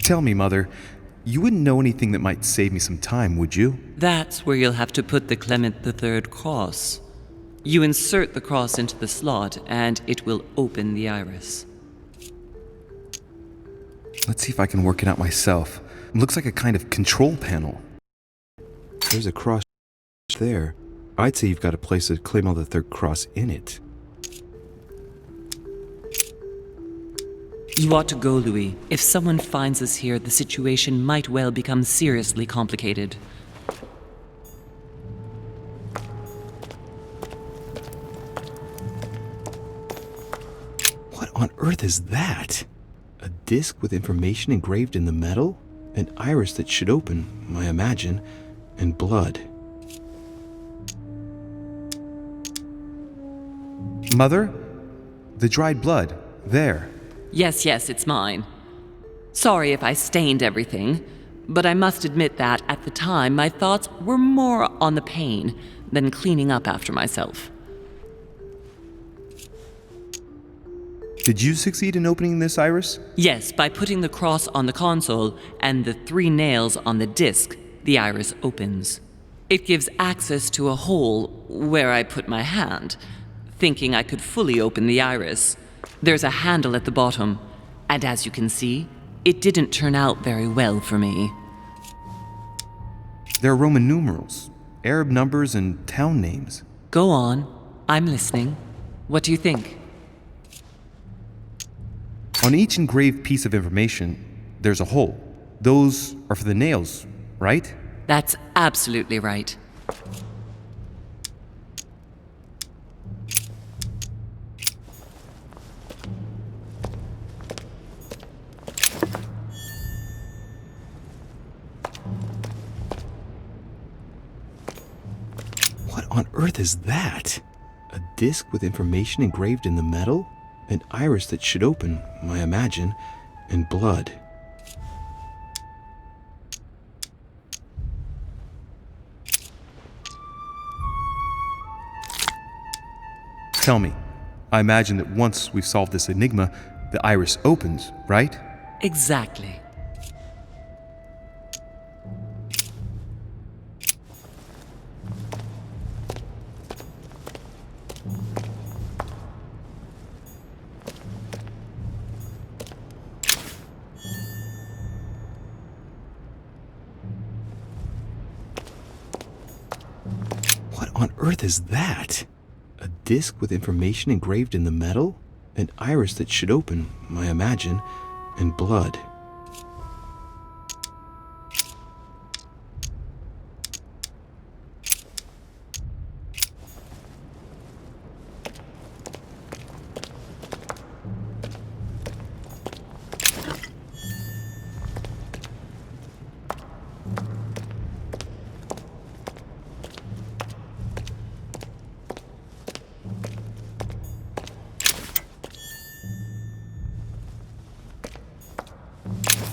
Tell me, Mother, you wouldn't know anything that might save me some time, would you? That's where you'll have to put the Clement III cross. You insert the cross into the slot, and it will open the iris. Let's see if I can work it out myself. It looks like a kind of control panel. There's a cross there. I'd say you've got to place a Clement III cross in it. You ought to go, Louis. If someone finds us here, the situation might well become seriously complicated. What on earth is that? A disc with information engraved in the metal? An iris that should open, I imagine, and blood. Mother? The dried blood. There. Yes, it's mine. Sorry if I stained everything, but I must admit that, at the time, my thoughts were more on the pain than cleaning up after myself. Did you succeed in opening this iris? Yes, by putting the cross on the console and the 3 nails on the disc, the iris opens. It gives access to a hole where I put my hand, thinking I could fully open the iris. There's a handle at the bottom, and as you can see, it didn't turn out very well for me. There are Roman numerals, Arab numbers, and town names. Go on, I'm listening. What do you think? On each engraved piece of information, there's a hole. Those are for the nails, right? That's absolutely right. What on earth is that? A disc with information engraved in the metal? An iris that should open, I imagine, and blood. Tell me, I imagine that once we've solved this enigma, the iris opens, right? Exactly. What on earth is that? A disc with information engraved in the metal? An iris that should open, I imagine, and blood.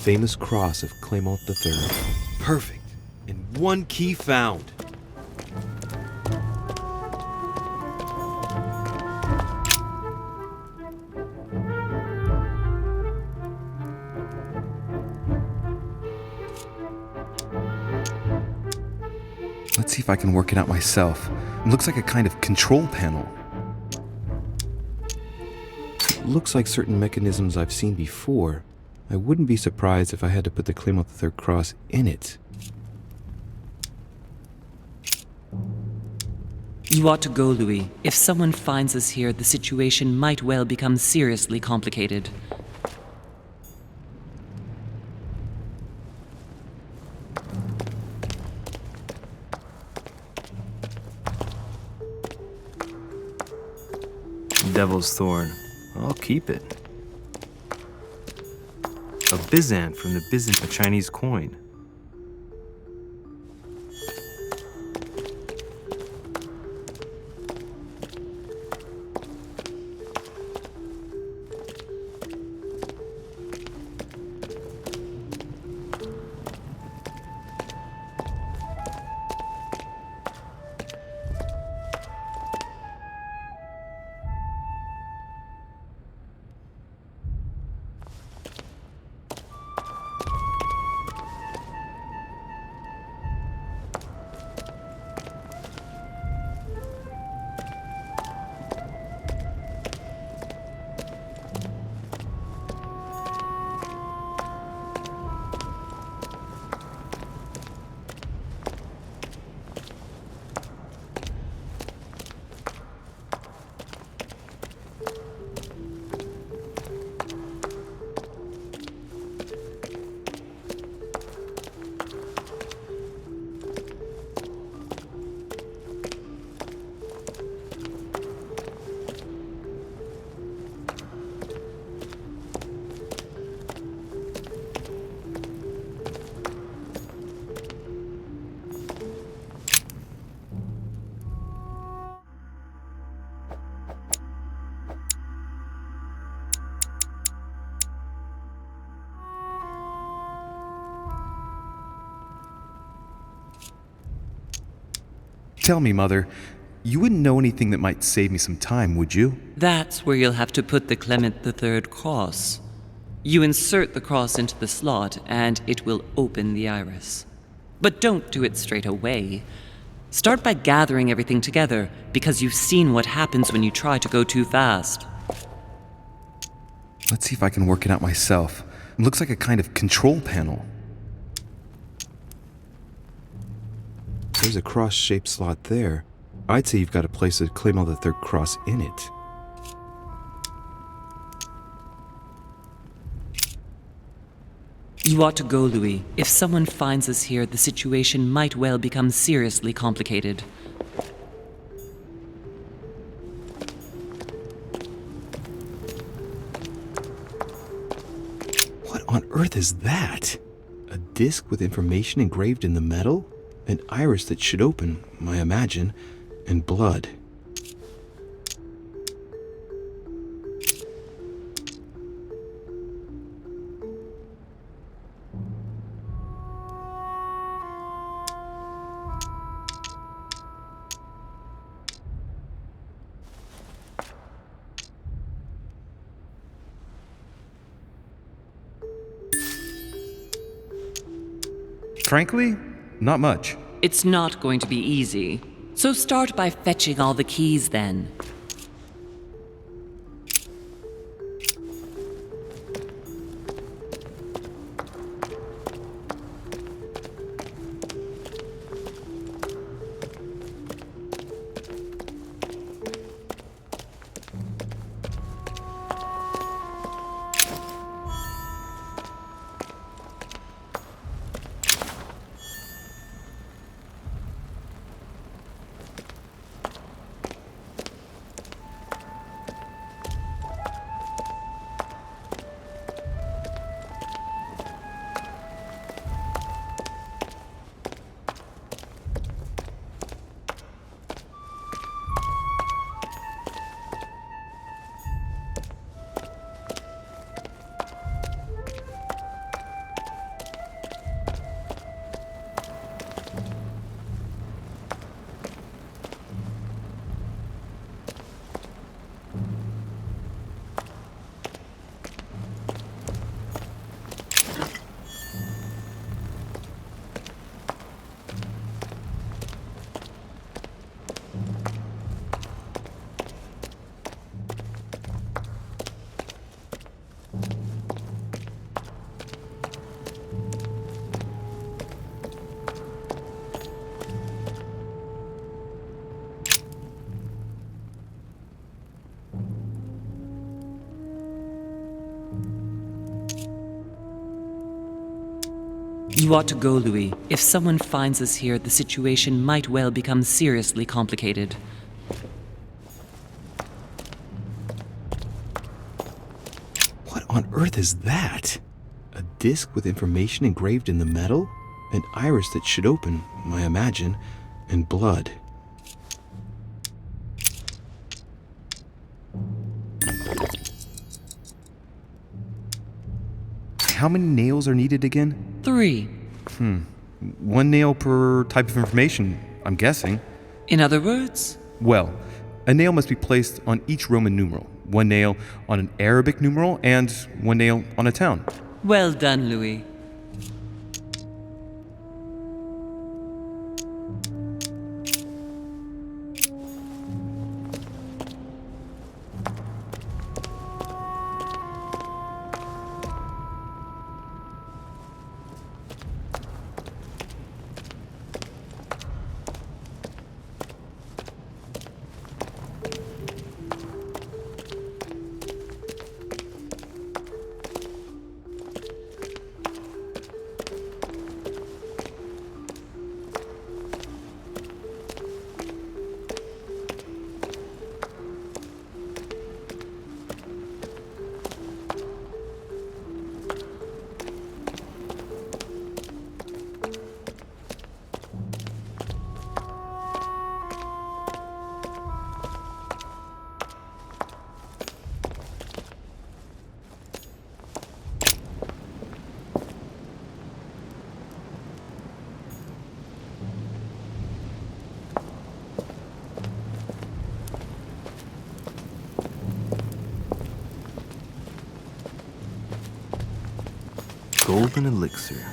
Famous cross of Clement III. Perfect. And one key found. Let's see if I can work it out myself. It looks like a kind of control panel. It looks like certain mechanisms I've seen before. I wouldn't be surprised if I had to put the Clement III cross in it. You ought to go, Louis. If someone finds us here, the situation might well become seriously complicated. Devil's Thorn. I'll keep it. A Byzant from the Byzant, a Chinese coin. Tell me, Mother, you wouldn't know anything that might save me some time, would you? That's where you'll have to put the Clement III cross. You insert the cross into the slot, and it will open the iris. But don't do it straight away. Start by gathering everything together, because you've seen what happens when you try to go too fast. Let's see if I can work it out myself. It looks like a kind of control panel. There's a cross-shaped slot there. I'd say you've got to place a Claymore the Third cross in it. You ought to go, Louis. If someone finds us here, the situation might well become seriously complicated. What on earth is that? A disc with information engraved in the metal? An iris that should open, I imagine, and blood. Frankly, not much. It's not going to be easy. So start by fetching all the keys then. You ought to go, Louis. If someone finds us here, the situation might well become seriously complicated. What on earth is that? A disc with information engraved in the metal? An iris that should open, I imagine, and blood. How many nails are needed again? 3. One nail per type of information, I'm guessing. In other words? Well, a nail must be placed on each Roman numeral. One nail on an Arabic numeral and one nail on a town. Well done, Louis. golden elixir.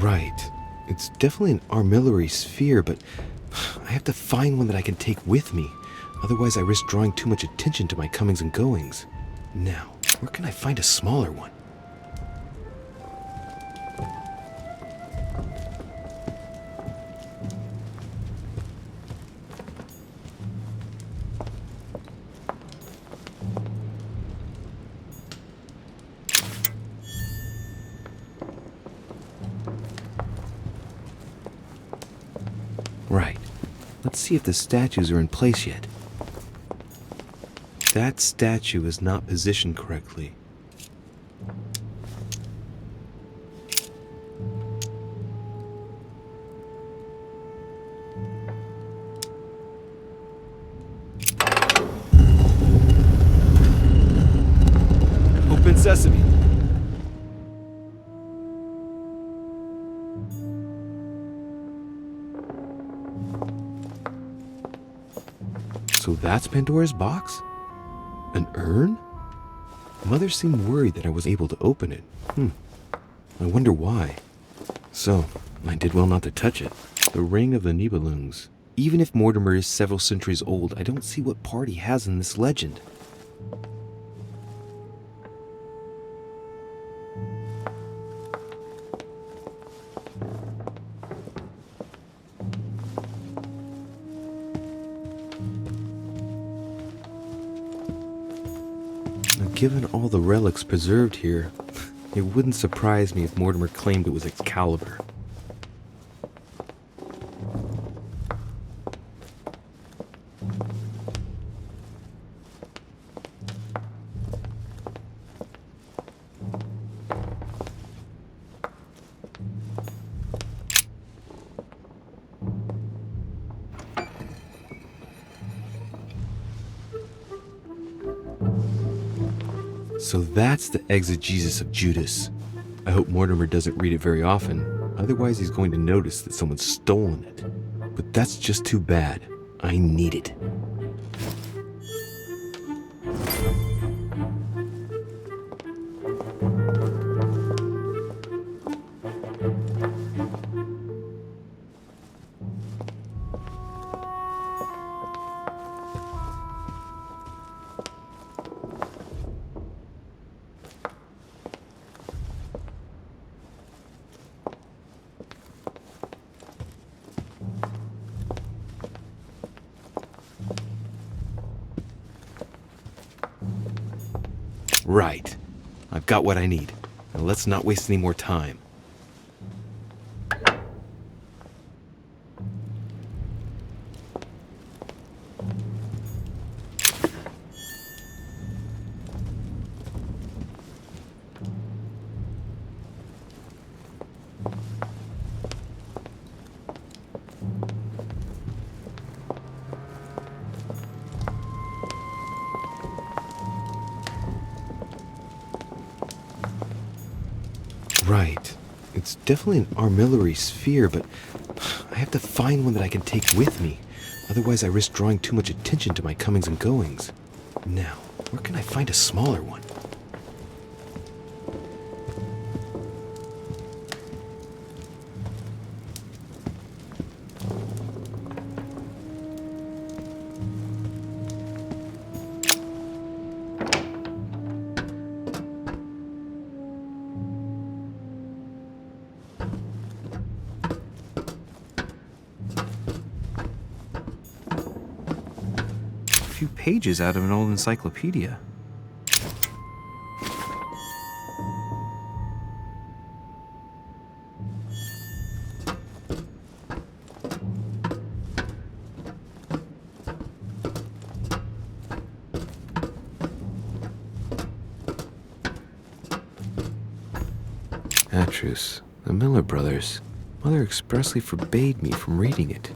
Right. It's definitely an armillary sphere, but I have to find one that I can take with me. Otherwise, I risk drawing too much attention to my comings and goings. Now, where can I find a smaller one? Right. Let's see if the statues are in place yet. That statue is not positioned correctly. Open sesame. So that's Pandora's box? An urn? Mother seemed worried that I was able to open it. I wonder why. So, I did well not to touch it. The Ring of the Nibelungs. Even if Mortimer is several centuries old, I don't see what part he has in this legend. Given all the relics preserved here, it wouldn't surprise me if Mortimer claimed it was Excalibur. So that's the exegesis of Judas. I hope Mortimer doesn't read it very often, otherwise he's going to notice that someone's stolen it. But that's just too bad. I need it. Right. I've got what I need. Now let's not waste any more time. Right. It's definitely an armillary sphere, but I have to find one that I can take with me. Otherwise, I risk drawing too much attention to my comings and goings. Now, where can I find a smaller one? A few pages out of an old encyclopedia. Atrus, the Miller Brothers. Mother expressly forbade me from reading it.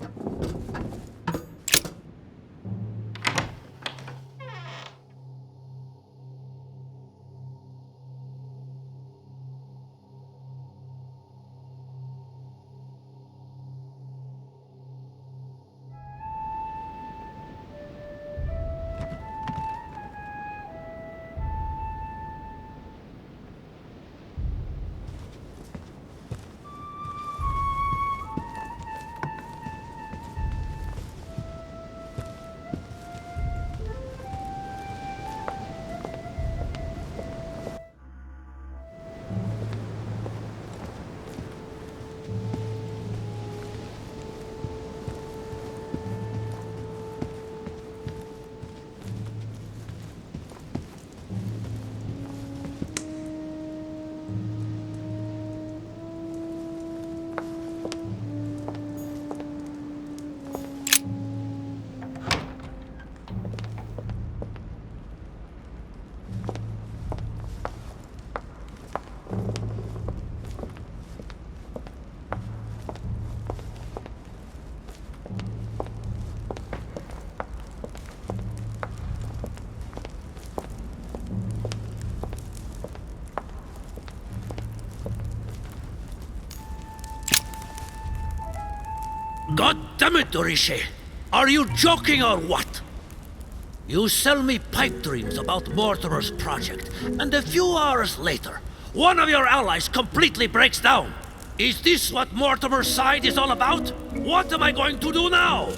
God damn it, Orishe! Are you joking or what? You sell me pipe dreams about Mortimer's project, and a few hours later, one of your allies completely breaks down. Is this what Mortimer's side is all about? What am I going to do now?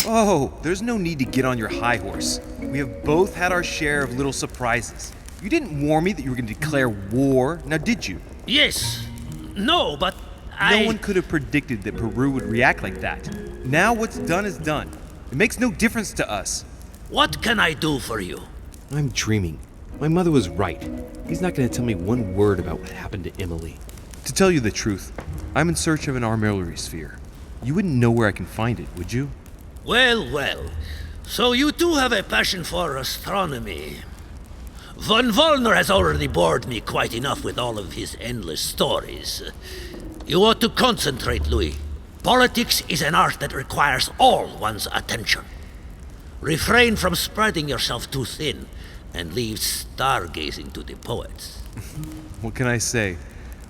Oh, there's no need to get on your high horse. We have both had our share of little surprises. You didn't warn me that you were going to declare war, now did you? Yes. No, but No one could have predicted that Peru would react like that. Now what's done is done. It makes no difference to us. What can I do for you? I'm dreaming. My mother was right. He's not going to tell me one word about what happened to Emily. To tell you the truth, I'm in search of an armillary sphere. You wouldn't know where I can find it, would you? Well, well. So you too have a passion for astronomy. Von Wollner has already bored me quite enough with all of his endless stories. You ought to concentrate, Louis. Politics is an art that requires all one's attention. Refrain from spreading yourself too thin, and leave stargazing to the poets. What can I say?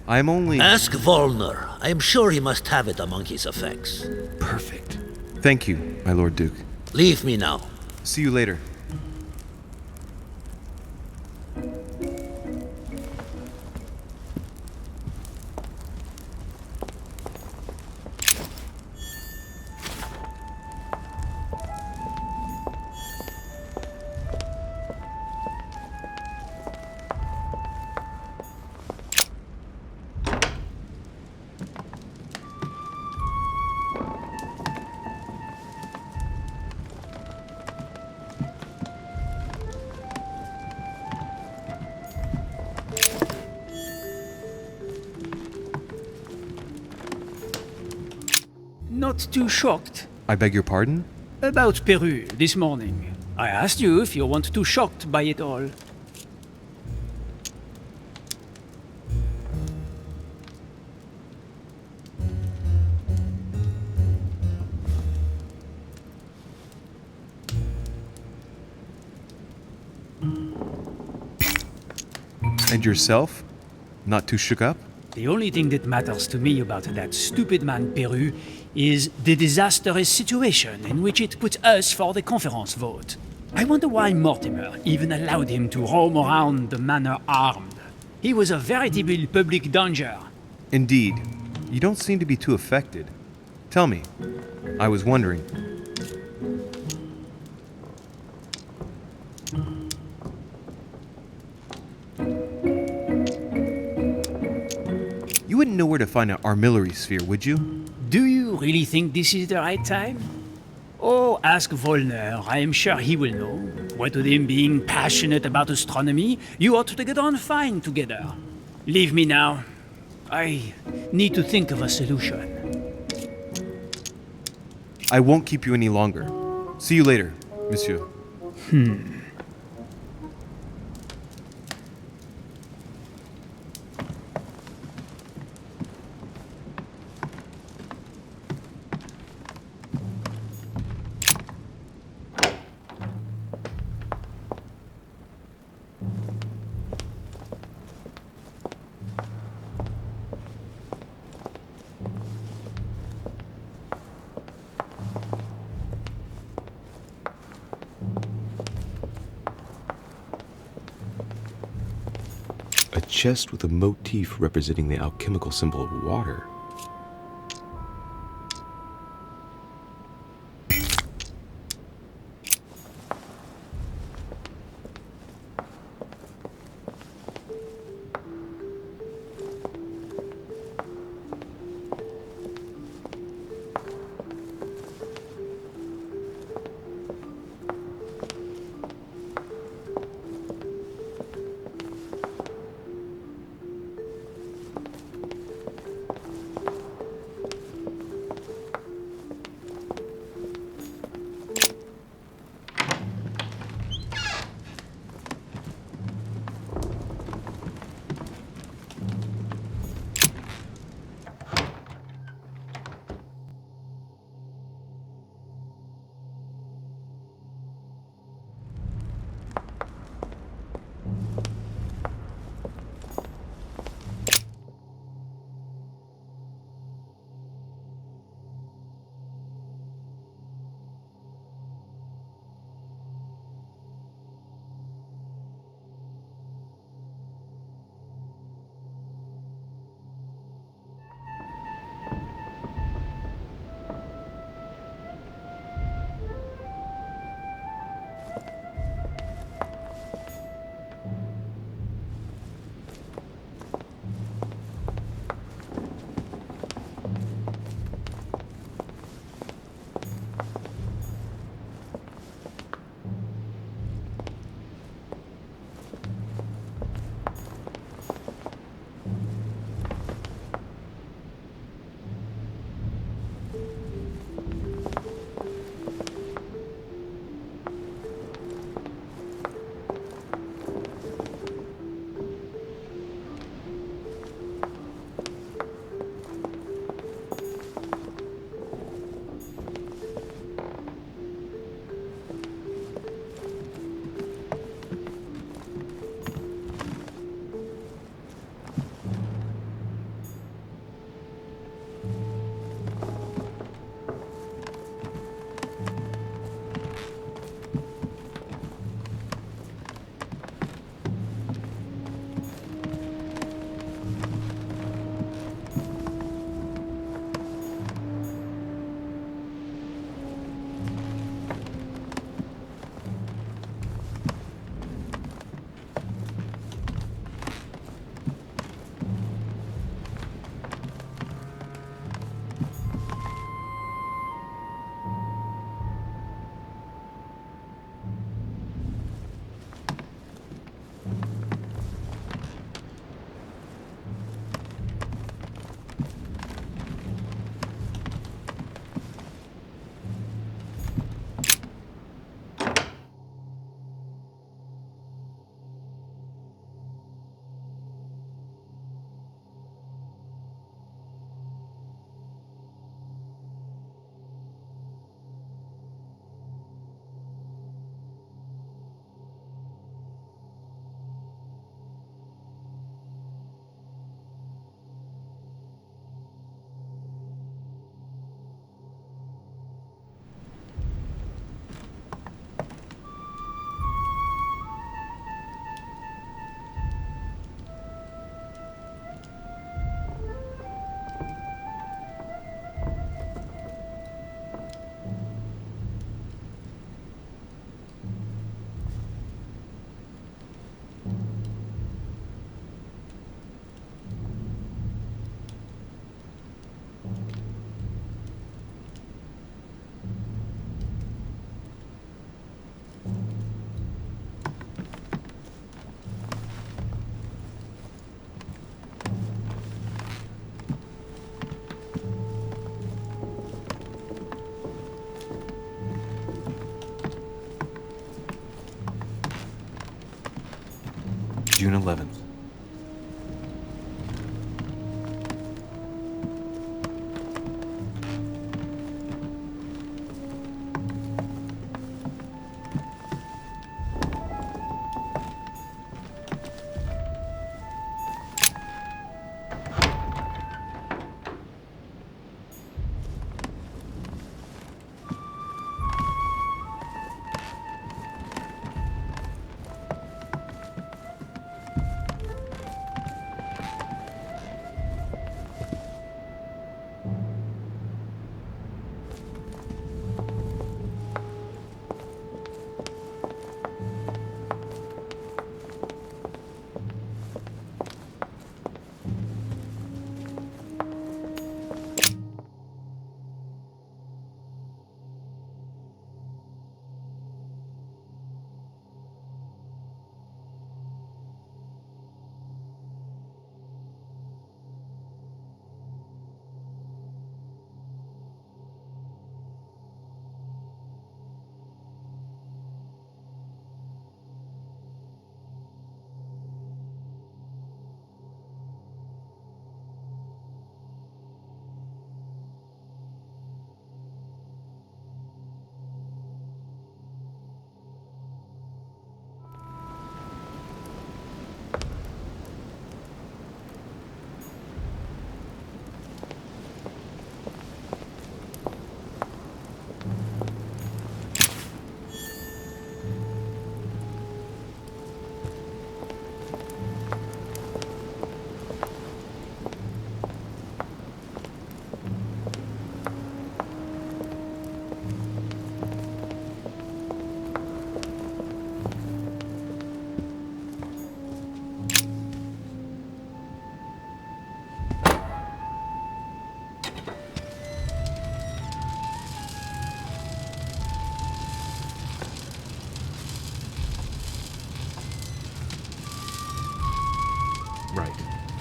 I'm only... Ask Wollner. I am sure he must have it among his effects. Perfect. Thank you, my Lord Duke. Leave me now. See you later. Not too shocked I beg your pardon? about Peru this morning. I asked you if you weren't too shocked by it all. And yourself? Not too shook up? The only thing that matters to me about that stupid man Peru is the disastrous situation in which it puts us for the conference vote. I wonder why Mortimer even allowed him to roam around the manor armed. He was a veritable public danger. Indeed. You don't seem to be too affected. Tell me. I was wondering. You wouldn't know where to find an armillary sphere, would you? Do you really think this is the right time? Oh, ask Volner. I am sure he will know. What with him being passionate about astronomy, you ought to get on fine together. Leave me now. I need to think of a solution. I won't keep you any longer. See you later, monsieur. A chest with a motif representing the alchemical symbol of water.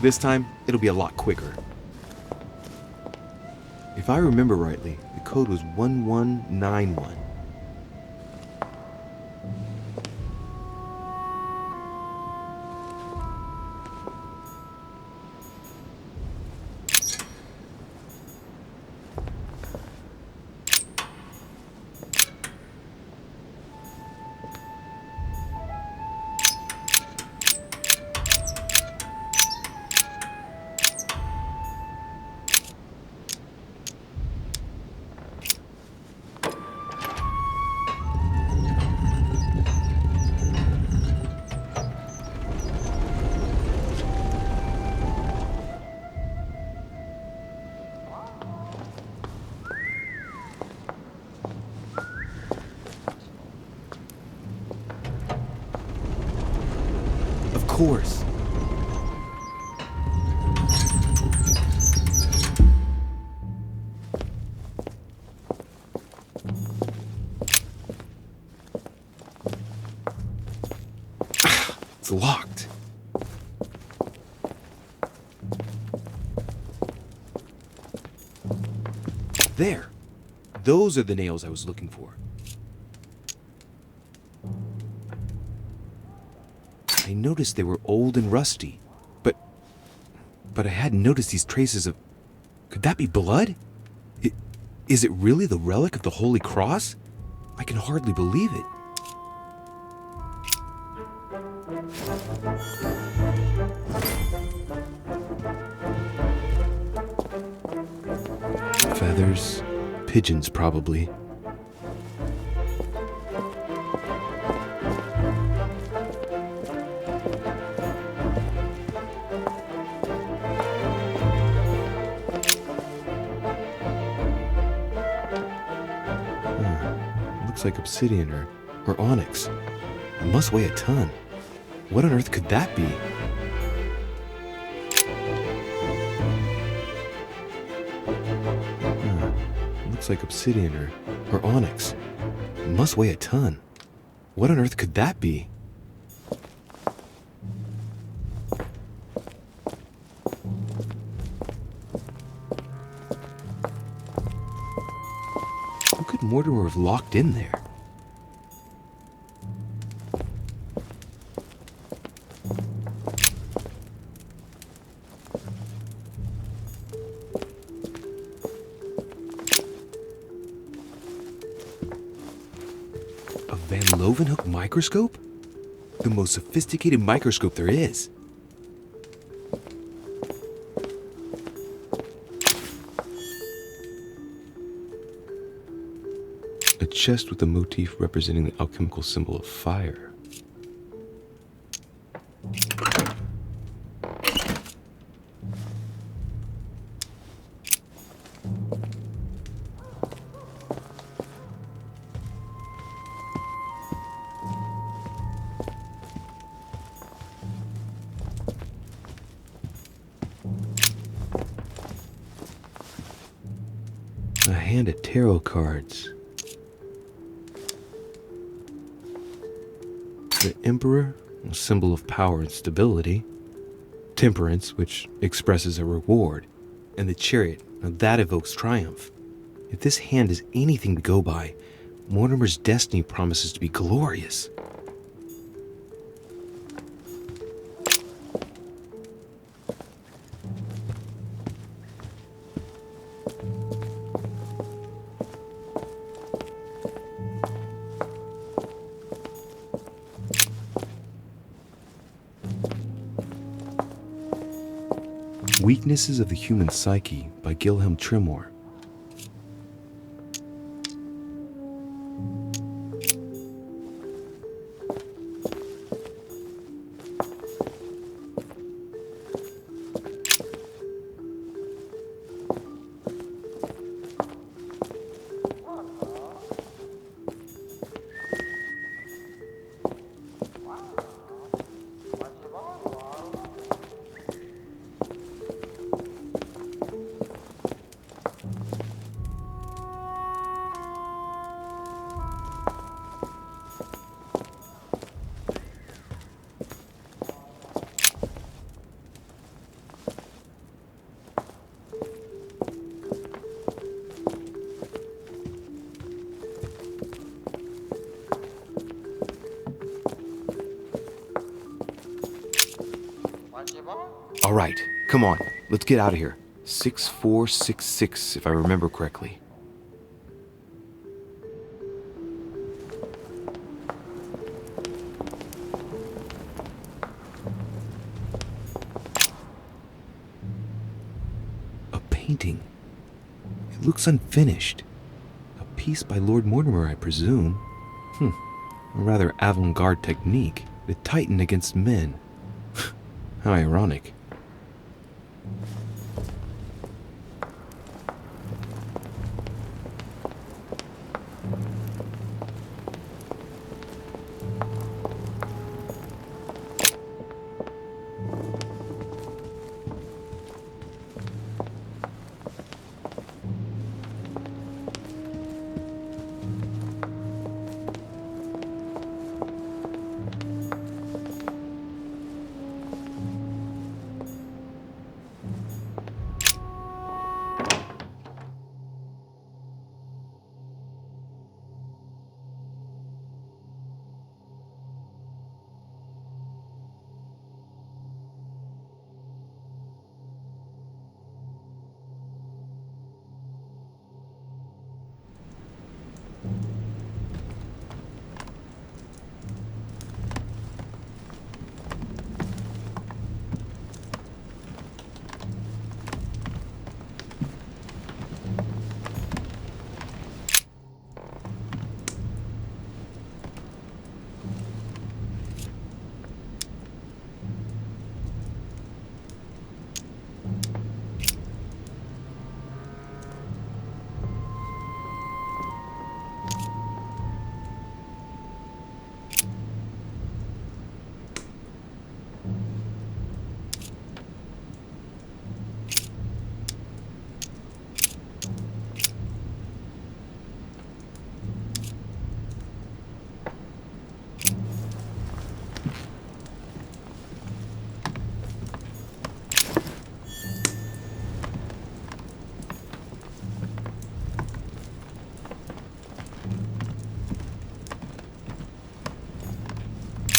This time, it'll be a lot quicker. If I remember rightly, the code was 1191. Of course. It's locked. There. Those are the nails I was looking for. I noticed they were old and rusty, but I hadn't noticed these traces of... Could that be blood? Is it really the relic of the Holy Cross? I can hardly believe it. Feathers, pigeons probably. Looks like obsidian or onyx. It must weigh a ton. What on earth could that be? Looks like obsidian or onyx. It must weigh a ton. What on earth could that be? Who could Mortimer have locked in there? A Van Leeuwenhoek microscope? The most sophisticated microscope there is. A chest with a motif representing the alchemical symbol of fire. A hand of tarot cards. The Emperor, a symbol of power and stability. Temperance, which expresses a reward. And the Chariot, now that evokes triumph. If this hand is anything to go by, Mortimer's destiny promises to be glorious. Weaknesses of the Human Psyche by Gilhelm Trimore. All right, come on. Let's get out of here. 6466, if I remember correctly. A painting. It looks unfinished. A piece by Lord Mortimer, I presume. A rather avant-garde technique. The Titan against men. How ironic.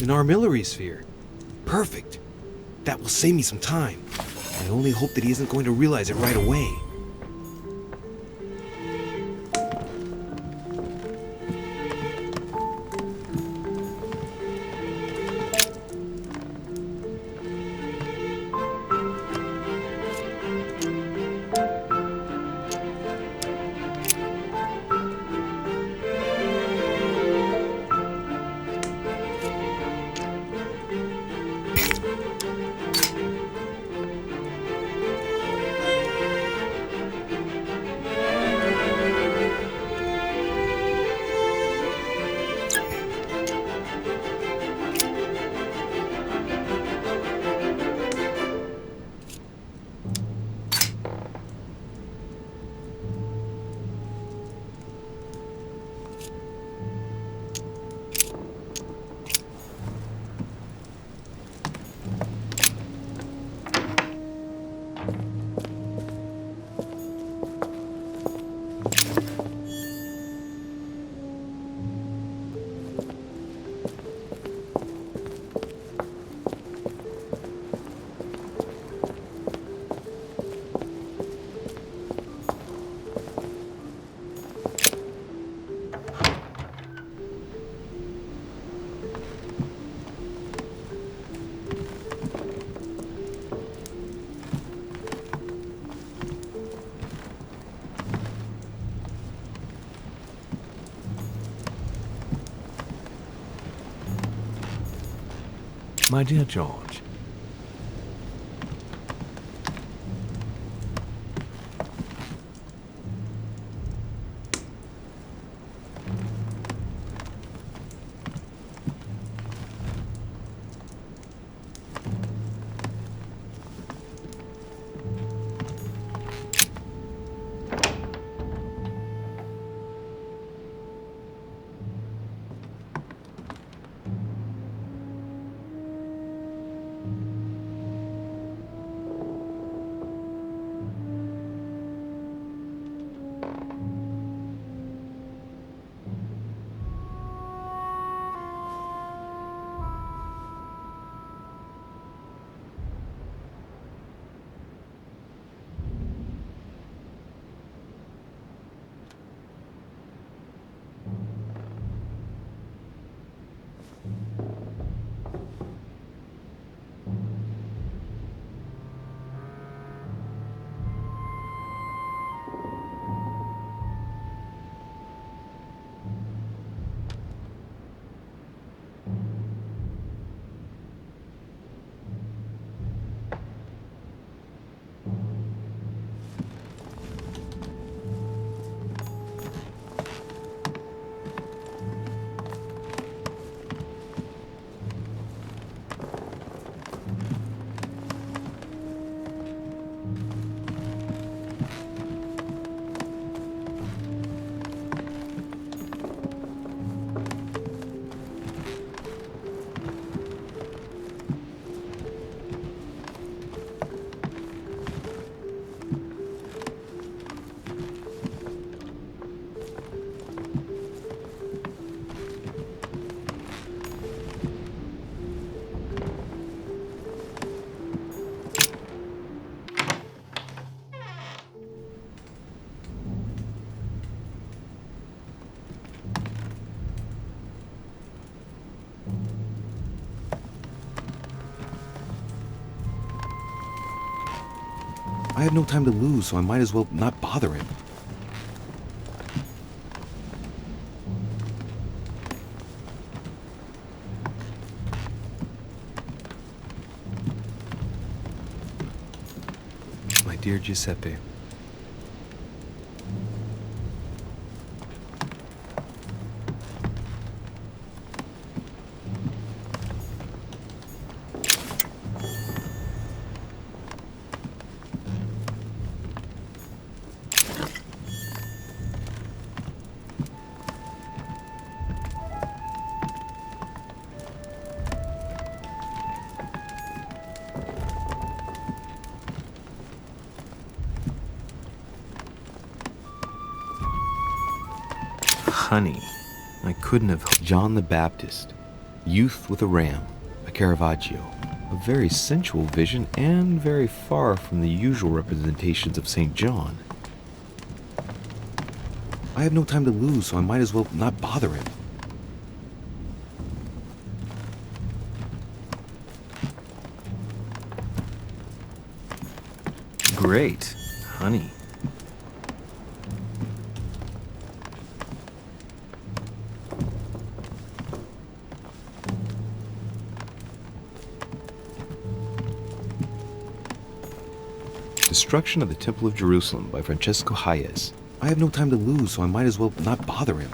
An armillary sphere. Perfect. That will save me some time. I only hope that he isn't going to realize it right away. My dear George, I have no time to lose, so I might as well not bother him. My dear Giuseppe, honey, I couldn't have hoped. John the Baptist, Youth with a Ram, a Caravaggio. A very sensual vision and very far from the usual representations of St. John. I have no time to lose, so I might as well not bother him. Great, honey. Destruction of the Temple of Jerusalem by Francesco Hayez. I have no time to lose, so I might as well not bother him.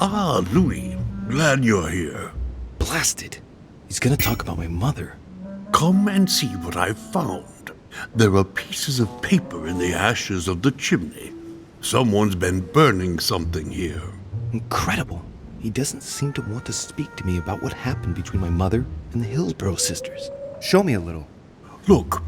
Ah, Louis. Glad you're here. Blasted. He's gonna talk about my mother. Come and see what I've found. There are pieces of paper in the ashes of the chimney. Someone's been burning something here. Incredible. He doesn't seem to want to speak to me about what happened between my mother and the Hillsborough sisters. Show me a little. Look,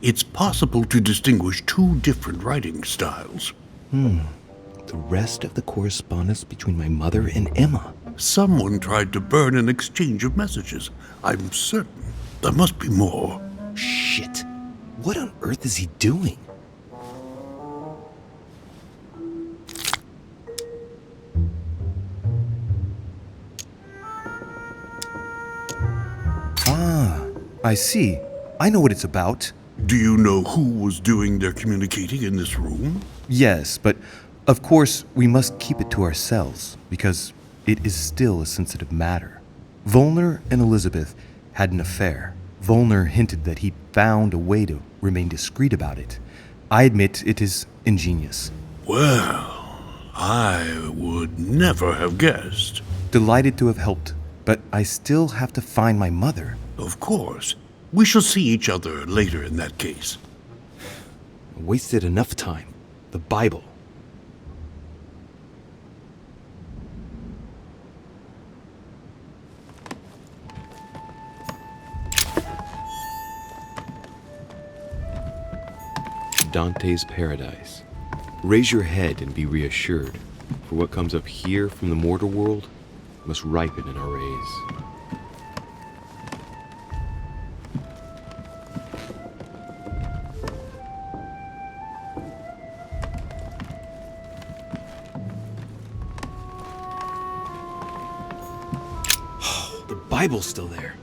it's possible to distinguish two different writing styles. The rest of the correspondence between my mother and Emma. Someone tried to burn an exchange of messages. I'm certain there must be more. Shit. What on earth is he doing? Ah, I see. I know what it's about. Do you know who was doing their communicating in this room? Yes, but of course we must keep it to ourselves because it is still a sensitive matter. Volner and Elizabeth had an affair. Volner hinted that he found a way to remain discreet about it. I admit it is ingenious. Well, I would never have guessed. Delighted to have helped, but I still have to find my mother. Of course. We shall see each other later in that case. I wasted enough time. The Bible. Dante's Paradise. Raise your head and be reassured, for what comes up here from the mortal world must ripen in our rays. The Bible's still there.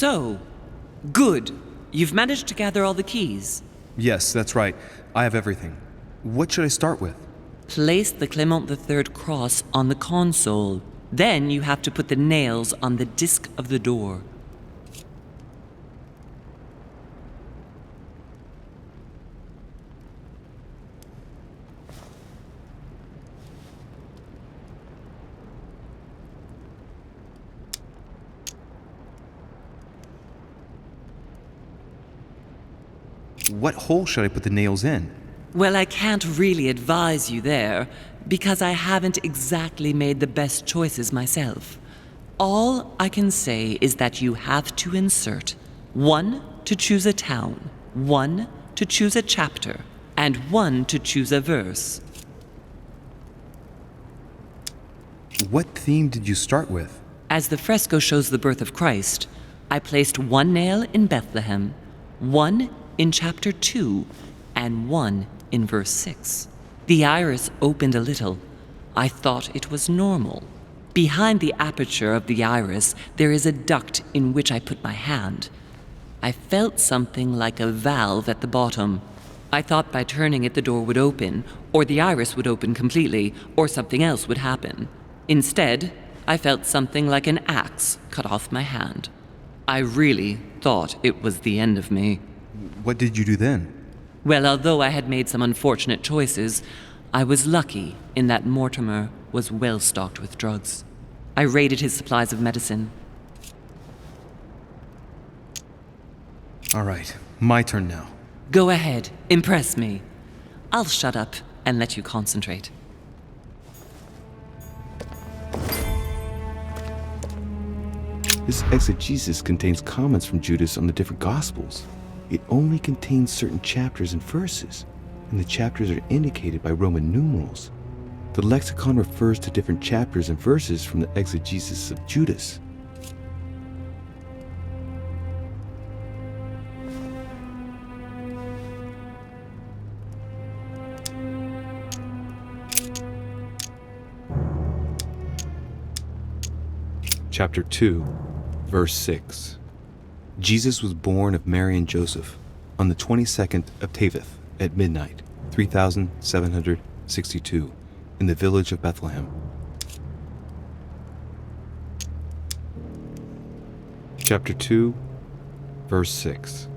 So, good. You've managed to gather all the keys. Yes, that's right. I have everything. What should I start with? Place the Clement III cross on the console. Then you have to put the nails on the disc of the door. What hole should I put the nails in? Well, I can't really advise you there, because I haven't exactly made the best choices myself. All I can say is that you have to insert 1 to choose a town, 1 to choose a chapter, and 1 to choose a verse. What theme did you start with? As the fresco shows the birth of Christ, I placed 1 nail in Bethlehem, 1 in chapter 2, and 1 in verse 6. The iris opened a little. I thought it was normal. Behind the aperture of the iris, there is a duct in which I put my hand. I felt something like a valve at the bottom. I thought by turning it the door would open, or the iris would open completely, or something else would happen. Instead, I felt something like an axe cut off my hand. I really thought it was the end of me. What did you do then? Well, although I had made some unfortunate choices, I was lucky in that Mortimer was well stocked with drugs. I raided his supplies of medicine. All right, my turn now. Go ahead, impress me. I'll shut up and let you concentrate. This exegesis contains comments from Judas on the different Gospels. It only contains certain chapters and verses, and the chapters are indicated by Roman numerals. The lexicon refers to different chapters and verses from the exegesis of Judas. Chapter 2, verse 6. Jesus was born of Mary and Joseph on the 22nd of Teveth at midnight, 3762, in the village of Bethlehem. Chapter 2, verse 6.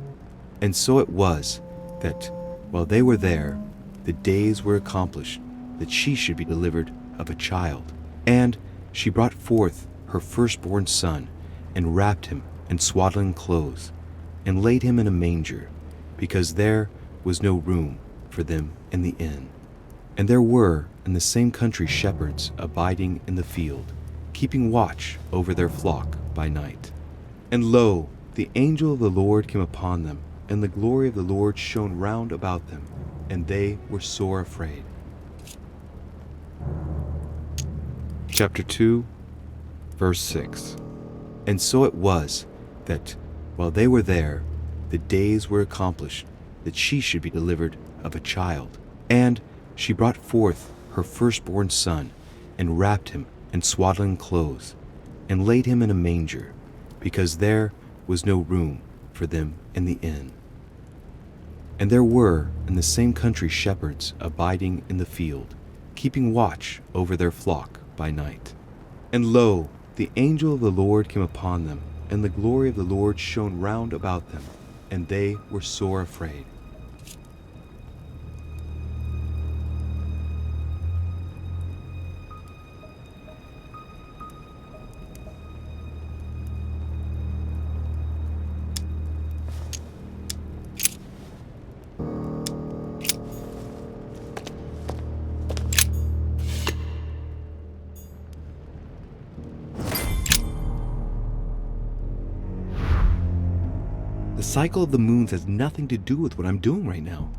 And so it was that, while they were there, the days were accomplished that she should be delivered of a child. And she brought forth her firstborn son, and wrapped him in swaddling clothes, and laid him in a manger, because there was no room for them in the inn. And there were in the same country shepherds abiding in the field, keeping watch over their flock by night. And lo, the angel of the Lord came upon them, and the glory of the Lord shone round about them, and they were sore afraid. Chapter 2, verse 6. And so it was that, while they were there, the days were accomplished that she should be delivered of a child. And she brought forth her firstborn son, and wrapped him in swaddling clothes, and laid him in a manger, because there was no room for them in the inn. And there were in the same country shepherds abiding in the field, keeping watch over their flock by night. And lo, the angel of the Lord came upon them, and the glory of the Lord shone round about them, and they were sore afraid. The cycle of the moons has nothing to do with what I'm doing right now.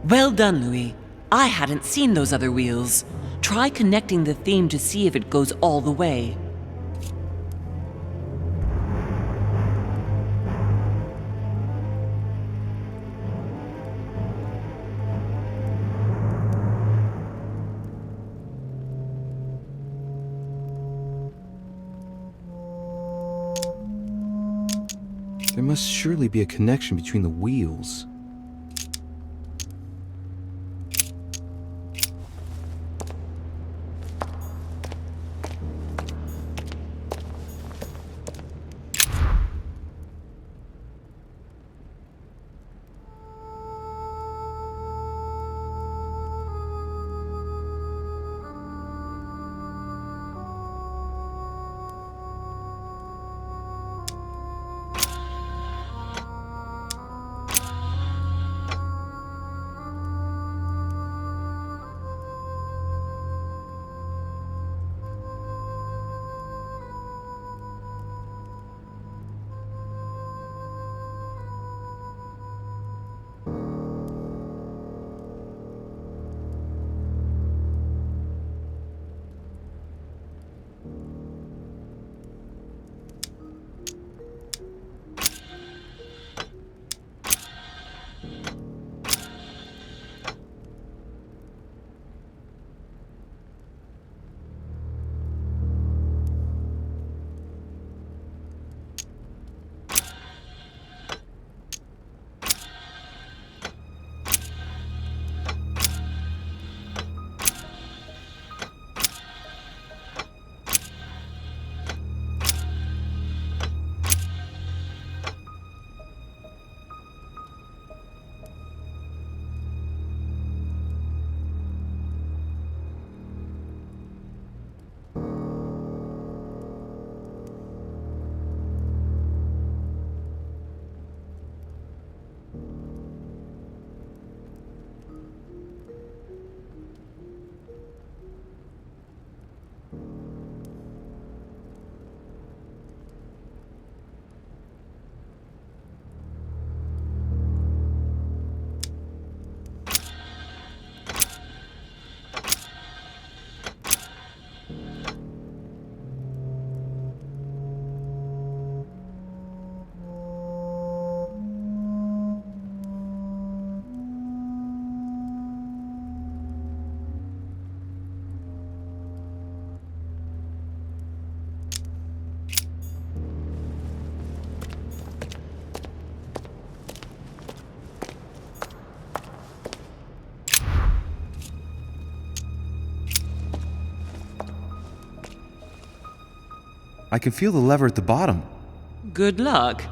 Well done, Louis. I hadn't seen those other wheels. Try connecting the theme to see if it goes all the way. There must surely be a connection between the wheels. I can feel the lever at the bottom. Good luck.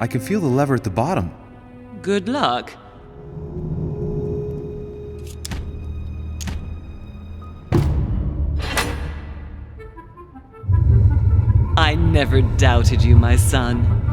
I can feel the lever at the bottom. Good luck. I never doubted you, my son.